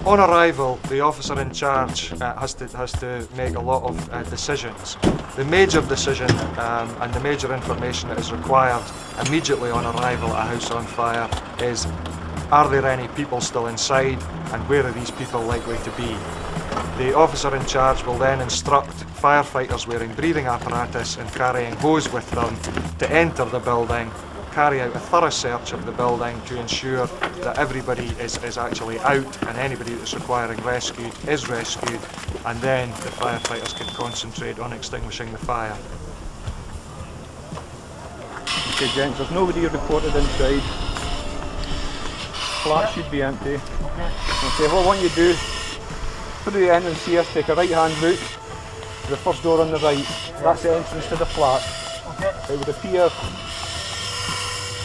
On arrival, the officer in charge has to make a lot of decisions. The major decision and the major information that is required immediately on arrival at a house on fire is, are there any people still inside, and where are these people likely to be? The officer in charge will then instruct firefighters wearing breathing apparatus and carrying hose with them to enter the building, carry out a thorough search of the building to ensure that everybody is actually out and anybody that's requiring rescued is rescued, and then the firefighters can concentrate on extinguishing the fire. Okay gents, there's nobody reported inside. Flat should be empty. Okay, what I want you to do, through the entrance here, take a right hand route to the first door on the right. That's the entrance to the flat. It would appear,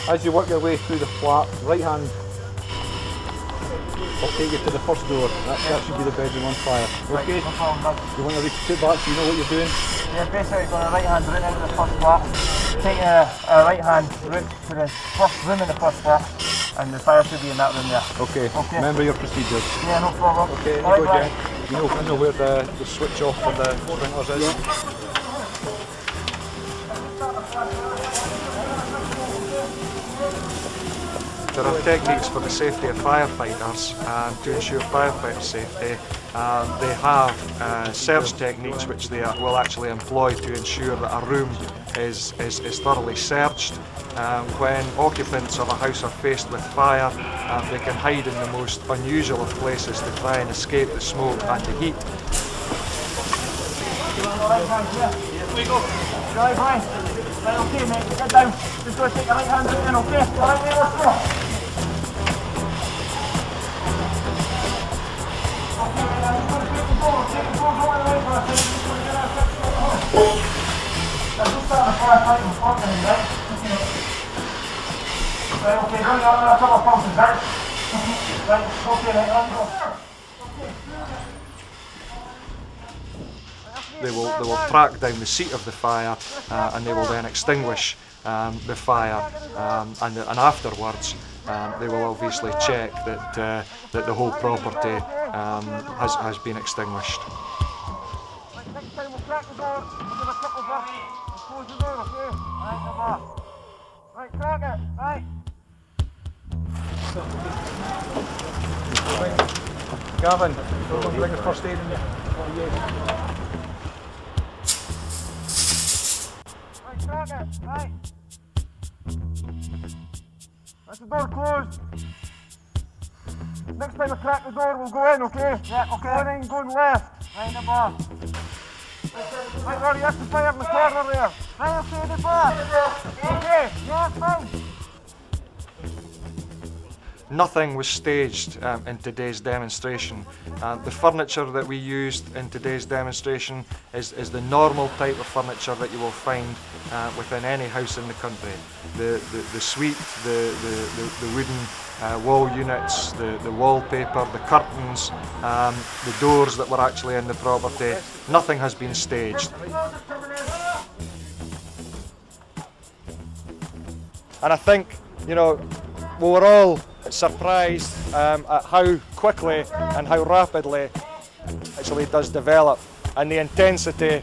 as you work your way through the flat, right hand will take you to the first door. That should be the bedroom on fire. Okay? You want to repeat back so you know what you're doing? Yeah, basically going a right hand route into the first flat, taking a right hand route to the first room in the first flat, and the fire should be in that room there. Okay. Remember your procedures. Yeah, no problem. Okay, you go Jen. You know where the switch off for the sprinklers is? Yeah. There are techniques for the safety of firefighters to ensure firefighter safety. They have search techniques which they will actually employ to ensure that a room is thoroughly searched. When occupants of a house are faced with fire, they can hide in the most unusual of places to try and escape the smoke and the heat. Here we go. Right, right, okay mate, get down. Just go take your right hand route in, okay? Alright mate, let's go. They will track down the seat of the fire and they will then extinguish the fire and afterwards they will obviously check that the whole property has been extinguished. Next time we'll crack the door, we'll give a couple of bursts, close the door, okay? Right, crack it, right. Gavin, we're going to bring the first aid in there. Right, crack it, right. That's the door closed. Next time I crack the door, we'll go in, okay? Yeah, okay. Going in, going left. Right in the bar. Right, Rory, that's the fire in the corner there. Right, okay, the bar. Okay, yeah, fine. Nothing was staged in today's demonstration. The furniture that we used in today's demonstration is the normal type of furniture that you will find within any house in the country. The suite, the wooden wall units, the wallpaper, the curtains, the doors that were actually in the property. Nothing has been staged. And I think, you know, we were all surprised at how quickly and how rapidly it actually does develop, and the intensity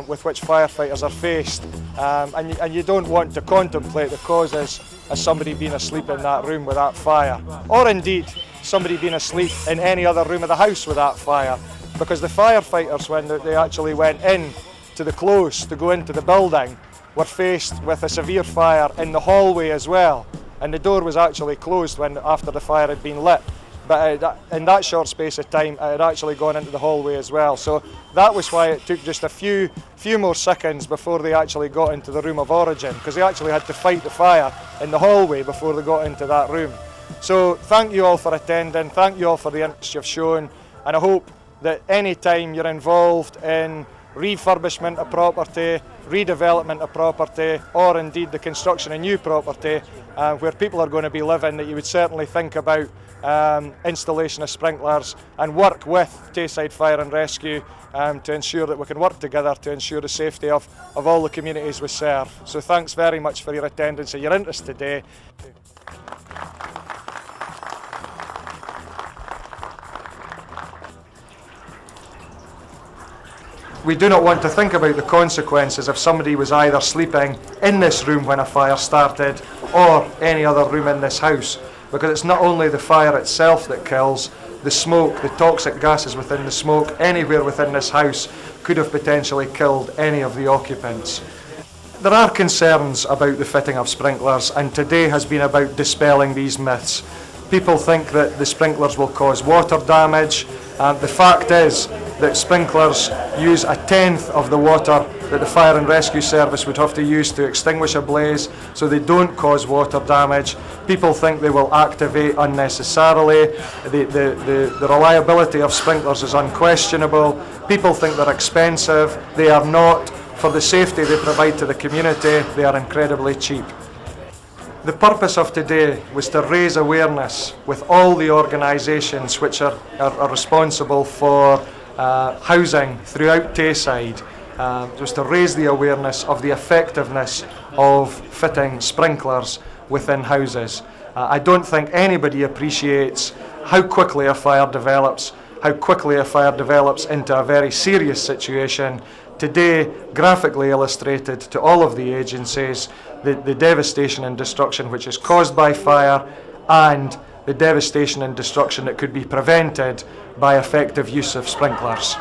with which firefighters are faced, and you don't want to contemplate the causes as somebody being asleep in that room with that fire, or indeed somebody being asleep in any other room of the house with that fire, because the firefighters, when they actually went in to the close to go into the building, were faced with a severe fire in the hallway as well. And the door was actually closed after the fire had been lit. But in that short space of time, it had actually gone into the hallway as well. So that was why it took just a few more seconds before they actually got into the room of origin, because they actually had to fight the fire in the hallway before they got into that room. So thank you all for attending, thank you all for the interest you've shown, and I hope that any time you're involved in refurbishment of property, redevelopment of property, or indeed the construction of new property where people are going to be living, that you would certainly think about installation of sprinklers and work with Tayside Fire and Rescue to ensure that we can work together to ensure the safety of all the communities we serve. So thanks very much for your attendance and your interest today. we do not want to think about the consequences if somebody was either sleeping in this room when a fire started or any other room in this house, because it's not only the fire itself that kills, the smoke, the toxic gases within the smoke, anywhere within this house could have potentially killed any of the occupants. There are concerns about the fitting of sprinklers, and today has been about dispelling these myths. People think that the sprinklers will cause water damage. The fact is that sprinklers use 1/10 of the water that the fire and rescue service would have to use to extinguish a blaze, so they don't cause water damage. People think they will activate unnecessarily. The reliability of sprinklers is unquestionable. People think they're expensive. They are not. For the safety they provide to the community, they are incredibly cheap. The purpose of today was to raise awareness with all the organisations which are responsible for housing throughout Tayside, just to raise the awareness of the effectiveness of fitting sprinklers within houses. I don't think anybody appreciates how quickly a fire develops, into a very serious situation. Today, graphically illustrated to all of the agencies, the devastation and destruction which is caused by fire, and the devastation and destruction that could be prevented by effective use of sprinklers.